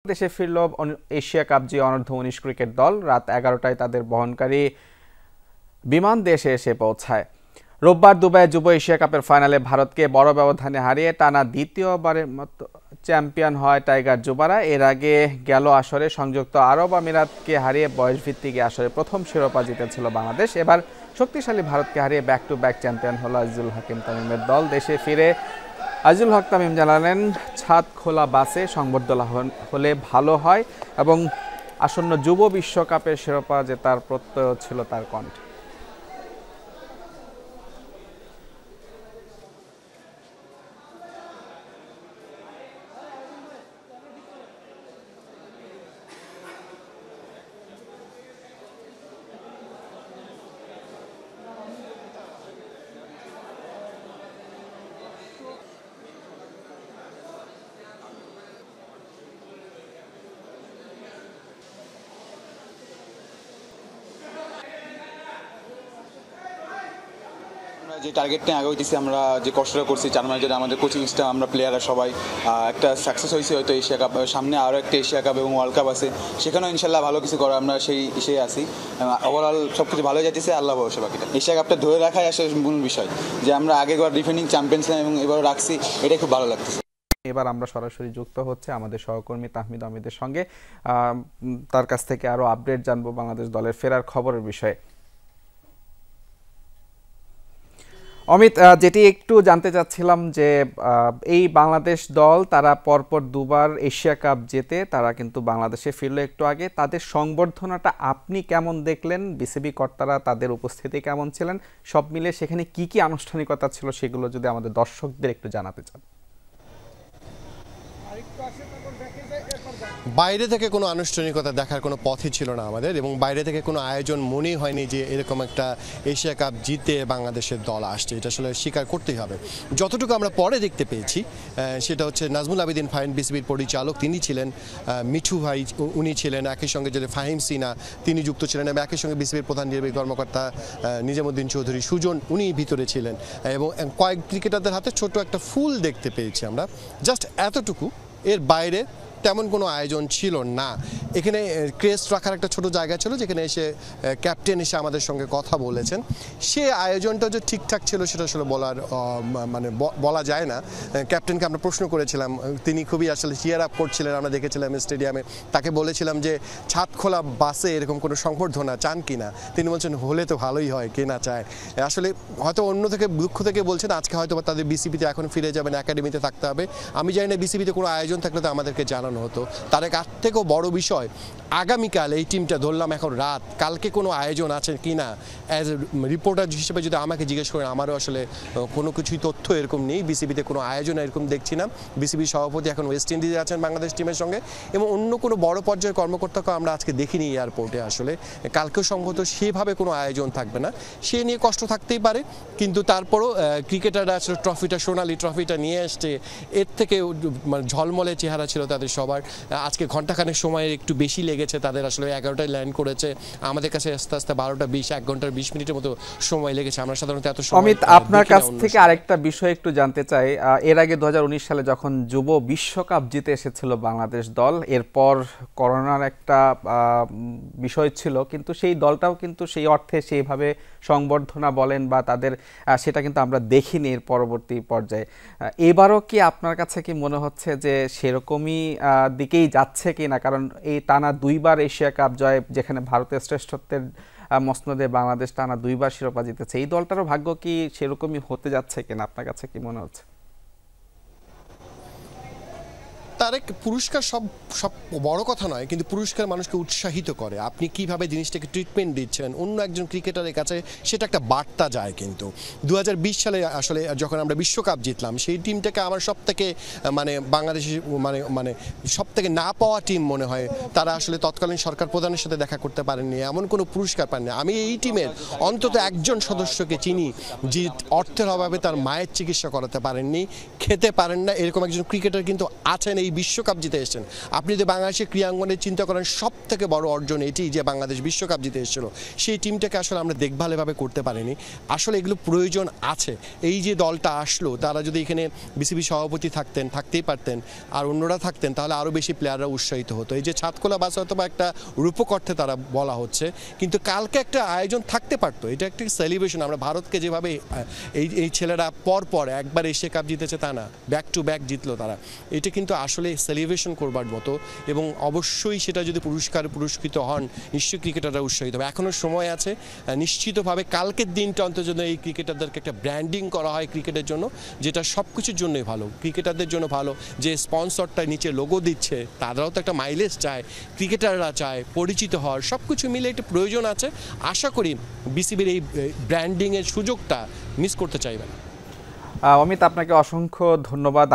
দেশে ফিরল Asia cup জয়ী অনূর্ধ্ব-19 cricket দল। রাত 11টায় তাদের বহনকারী বিমান দেশে এসে পৌঁছায়। রোববার দুবাইয়ে যুব এশিয়া কাপের ফাইনালে ভারতকে বড় ব্যবধানে হারিয়ে টানা দ্বিতীয়বারের মতো চ্যাম্পিয়ন হয় টাইগার যুবারা। এর আগে গেল আসরে সংযুক্ত আরব আমিরাতকে হারিয়ে বয়সভিত্তিক আসরে প্রথম শিরোপা জিতেছিল বাংলাদেশ। এবার শক্তিশালী ভারতকে হারিয়ে ব্যাক টু ব্যাক চ্যাম্পিয়ন হলো আজিজুল হাকিম তামিমের দল। দেশে ফিরে আজিজুল হক তামিম জানালেন, ছাদ খোলা বাসে সংবর্ধনা হলে ভালো হয় এবং আসন্ন যুব বিশ্বকাপের শিরোপা জেতার প্রত্যয় ছিল তার কণ্ঠে। যে টার্গেট নিয়ে আগাইতেছি, আমরা যে কষ্টটা করছি 4 মাস ধরে, আমাদের কোচিং স্টাফ, আমরা প্লেয়াররা সবাই একটা সাকসেস হয়েছে। হয়তো এশিয়া কাপ, সামনে আরও একটা এশিয়া কাপ এবং ওয়ার্ল্ড কাপ আছে, সেখানেও ইনশাল্লাহ ভালো কিছু করা আমরা সেই আছি। ওভারঅল সব কিছু ভালো যাইতেছে, আল্লাহ ভরসা। বাকিটা এশিয়া কাপটা ধরে রাখাই আসলে মূল বিষয়, যে আমরা আগেবার ডিফেন্ডিং চ্যাম্পিয়ন ছিলাম এবং এবারও রাখছি, এটাই খুব ভালো লাগতেছে। এবার আমরা সরাসরি যুক্ত হচ্ছে আমাদের সহকর্মী তাহমিদ আহমেদের সঙ্গে। তার কাছ থেকে আরও আপডেট জানবো বাংলাদেশ দলের ফেরার খবরের বিষয়ে। অমিত, যেটি একটু জানতে চাচ্ছিলাম যে এই বাংলাদেশ দল তারা পরপর দুবার এশিয়া কাপ জেতে তারা কিন্তু বাংলাদেশে ফিরলো একটু আগে। তাদের সংবর্ধনাটা আপনি কেমন দেখলেন? বিসিবি কর্তারা তাদের উপস্থিতি কেমন ছিলেন? সব মিলে সেখানে কি কি আনুষ্ঠানিকতা ছিল সেগুলো যদি আমাদের দর্শকদের একটু জানাতে চান। বাইরে থেকে কোনো আনুষ্ঠানিকতা দেখার কোনো পথই ছিল না আমাদের, এবং বাইরে থেকে কোনো আয়োজন মনেই হয়নি যে এরকম একটা এশিয়া কাপ জিতে বাংলাদেশের দল আসছে। এটা আসলে স্বীকার করতেই হবে। যতটুকু আমরা পরে দেখতে পেয়েছি সেটা হচ্ছে নাজমুল আবেদিন ফাহিম বিসিবির পরিচালক, তিনি ছিলেন, মিঠু ভাই উনি ছিলেন, একই সঙ্গে যদি ফাহিম সিনা তিনি যুক্ত ছিলেন, এবং একই সঙ্গে বিসিবির প্রধান নির্বাহী কর্মকর্তা নিজামুদ্দিন চৌধুরী সুজন উনি ভিতরে ছিলেন, এবং কয়েক ক্রিকেটারদের হাতে ছোট একটা ফুল দেখতে পেয়েছি আমরা, জাস্ট এতটুকু। এর বাইরে তেমন কোনো আয়োজন ছিল না। এখানে ক্রেস্ট রাখার একটা ছোট জায়গা ছিল, যেখানে এসে ক্যাপ্টেন এসে আমাদের সঙ্গে কথা বলেছেন। সে আয়োজনটা যে ঠিকঠাক ছিল সেটা আসলে বলা যায় না। ক্যাপ্টেনকে আমরা প্রশ্ন করেছিলাম, তিনি খুবই আসলে চিয়ার আপ করছিলেন, আমরা দেখেছিলাম স্টেডিয়ামে। তাকে বলেছিলাম যে ছাদ খোলা বাসে এরকম কোনো সংবর্ধনা চান কিনা। তিনি বলছেন হলে তো ভালোই হয়, কে না চায়। আসলে হয়তো অন্য থেকে দুঃখ থেকে বলছেন, আজকে হয়তো তাদের বিসিবিতে এখন ফিরে যাবেন, একাডেমিতে থাকতে হবে। আমি জানি না বিসিবিতে কোনো আয়োজন থাকলে তো আমাদেরকে জানানো হতো। তার থেকেও বড় বিষয়, আগামীকাল এই টিমটা ধরলাম এখন রাত, কালকে কোনো আয়োজন আছে কি না, অ্যাজ এ রিপোর্টার হিসেবে যদি আমাকে জিজ্ঞেস করেন, আমারও আসলে কোনো কিছুই তথ্য এরকম নেই। বিসিবিতে কোনো আয়োজন এরকম দেখছি না। বিসিবির সভাপতি এখন ওয়েস্ট ইন্ডিজে আছেন বাংলাদেশ টিমের সঙ্গে, এবং অন্য কোনো বড় পর্যায়ের কর্মকর্তাকেও আমরা আজকে দেখিনি এয়ারপোর্টে। আসলে কালকেও সম্ভবত সেভাবে কোনো আয়োজন থাকবে না। সে নিয়ে কষ্ট থাকতেই পারে, কিন্তু তারপরও ক্রিকেটাররা আসলে ট্রফিটা, সোনালি ট্রফিটা নিয়ে আসছে, এর থেকে ঝলমলে চেহারা ছিল তাদের সবার। আজকে ঘন্টাখানেক সময়ের একটু বেশি লেগেছে তাদের, আসলে 11টায় ল্যান্ড করেছে, আমাদের কাছে আস্তে আস্তে 12টা 20, 1 ঘন্টার 20 মিনিটের মতো সময় লেগেছে। আমরা সাধারণত এত সময়। অমিত, আপনার কাছ থেকে আরেকটা বিষয় একটু জানতে চাই। এর আগে 2019 সালে যখন যুব বিশ্বকাপ জিতে এসেছিল বাংলাদেশ দল, এরপর করোনার একটা বিষয় ছিল, কিন্তু সেই দলটাও কিন্তু সেই অর্থে সেইভাবে সংবর্ধনা বলেন বা তাদের সেটা কিন্তু আমরা দেখিনি এর পরবর্তী পর্যায়ে। এবারও কি আপনার কাছে কি মনে হচ্ছে যে সেরকমই দিকেই যাচ্ছে কি না? কারণ এই টানা 2বার এশিয়া কাপ জয়, যেখানে ভারতের শ্রেষ্ঠত্বের মসনদে বাংলাদেশ টানা 2বার শিরোপা জিতেছে, এই দলটারও ভাগ্য কি সেরকমই হতে যাচ্ছে কিনা? আপনার কাছে কি মনে হচ্ছে? তার এক পুরস্কার সব বড় কথা নয়, কিন্তু পুরস্কার মানুষকে উৎসাহিত করে। আপনি কিভাবে জিনিসটাকে ট্রিটমেন্ট দিচ্ছেন অন্য একজন ক্রিকেটারের কাছে, সেটা একটা বার্তা যায়। কিন্তু 2020 সালে আসলে যখন আমরা বিশ্বকাপ জিতলাম, সেই টিমটাকে আমার সব থেকে বাংলাদেশি সব থেকে না পাওয়া টিম মনে হয়। তারা আসলে তৎকালীন সরকার প্রধানের সাথে দেখা করতে পারেননি, এমন কোনো পুরস্কার পাননি। আমি এই টিমের অন্তত একজন সদস্যকে চিনি যে অর্থের অভাবে তার মায়ের চিকিৎসা করাতে পারেননি, খেতে পারেন না, এরকম একজন ক্রিকেটার কিন্তু আছেন এই এই বিশ্বকাপ জিতে এসেছেন। আপনি যদি বাংলাদেশের ক্রীড়াঙ্গনে চিন্তা করেন সব থেকে বড় অর্জন এটি যে বাংলাদেশ বিশ্বকাপ জিতে এসেছিল, সেই টিমটাকে আসলে আমরা দেখভাল এভাবে করতে পারিনি। আসলে এগুলো প্রয়োজন আছে। এই যে দলটা আসলো, তারা যদি এখানে বিসিবি সভাপতি থাকতেই পারতেন, আর অন্যরা থাকতেন, তাহলে আরও বেশি প্লেয়াররা উৎসাহিত হতো। এই যে ছাদখোলা বাস অথবা একটা রূপকর্থে তারা বলা হচ্ছে, কিন্তু কালকে একটা আয়োজন থাকতে পারতো। এটা একটা সেলিব্রেশন। আমরা ভারতকে যেভাবে এই ছেলেরা পর একবার এশিয়া কাপ জিতেছে তা না, ব্যাক টু ব্যাক জিতলো তারা, এটা কিন্তু আসলে সেলিব্রেশন করবার মতো। এবং অবশ্যই সেটা যদি পুরস্কৃত হন, নিশ্চয়ই ক্রিকেটাররা উৎসাহিত হবে। এখনও সময় আছে। নিশ্চিতভাবে কালকের দিনটা অন্তত যেন এই ক্রিকেটারদেরকে একটা ব্র্যান্ডিং করা হয় ক্রিকেটের জন্য, যেটা সব কিছুর জন্যই ভালো, ক্রিকেটারদের জন্য ভালো। যে স্পন্সরটা নিচে লোগো দিচ্ছে, তারাও তো একটা মাইলেজ চায়, ক্রিকেটাররা চায় পরিচিত হওয়ার, সব কিছু মিলে একটা প্রয়োজন আছে। আশা করি বিসিবির এই ব্র্যান্ডিংয়ের সুযোগটা মিস করতে চাইবে না। অমিত, আপনাকে অসংখ্য ধন্যবাদ।